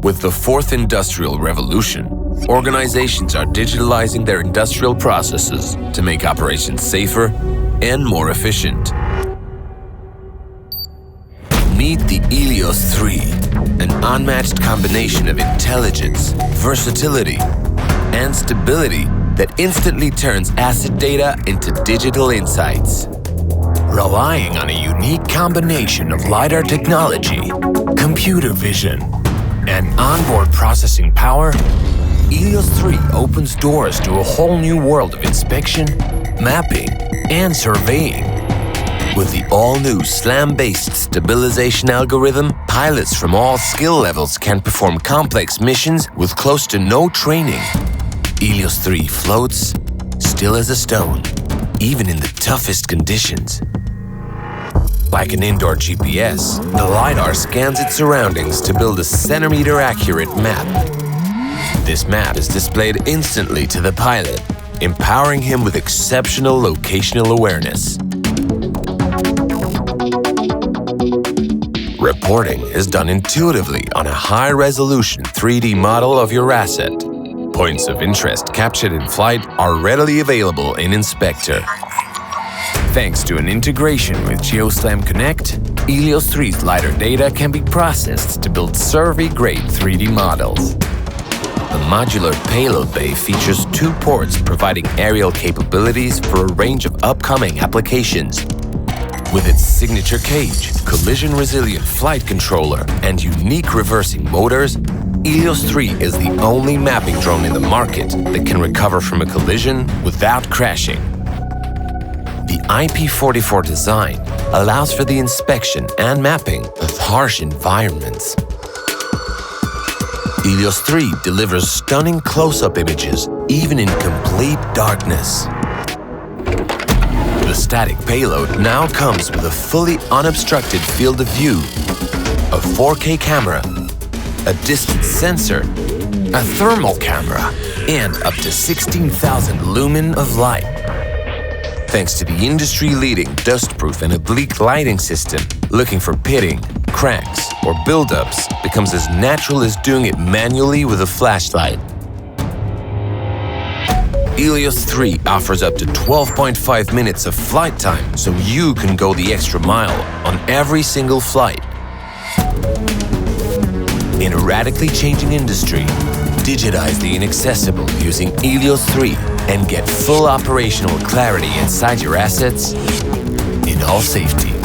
With the fourth industrial revolution, organizations are digitalizing their industrial processes to make operations safer and more efficient. Meet the Elios 3, an unmatched combination of intelligence, versatility, and stability that instantly turns asset data into digital insights. Relying on a unique combination of LiDAR technology, computer vision, and onboard processing power, Elios 3 opens doors to a whole new world of inspection, mapping, and surveying. With the all-new SLAM-based stabilization algorithm, pilots from all skill levels can perform complex missions with close to no training. Elios 3 floats, still as a stone, even in the toughest conditions. Like an indoor GPS, the LiDAR scans its surroundings to build a centimeter-accurate map. This map is displayed instantly to the pilot, empowering him with exceptional locational awareness. Reporting is done intuitively on a high-resolution 3D model of your asset. Points of interest captured in flight are readily available in Inspector. Thanks to an integration with GeoSLAM Connect, Elios 3's LiDAR data can be processed to build survey-grade 3D models. The modular payload bay features 2 ports providing aerial capabilities for a range of upcoming applications. With its signature cage, collision-resilient flight controller, and unique reversing motors, Elios 3 is the only mapping drone in the market that can recover from a collision without crashing. The IP44 design allows for the inspection and mapping of harsh environments. Elios 3 delivers stunning close-up images, even in complete darkness. The static payload now comes with a fully unobstructed field of view, a 4K camera, a distance sensor, a thermal camera, and up to 16,000 lumen of light. Thanks to the industry-leading dust-proof and oblique lighting system, looking for pitting, cracks, or buildups becomes as natural as doing it manually with a flashlight. Elios 3 offers up to 12.5 minutes of flight time, so you can go the extra mile on every single flight. In a radically changing industry, digitize the inaccessible using Elios 3 and get full operational clarity inside your assets in all safety.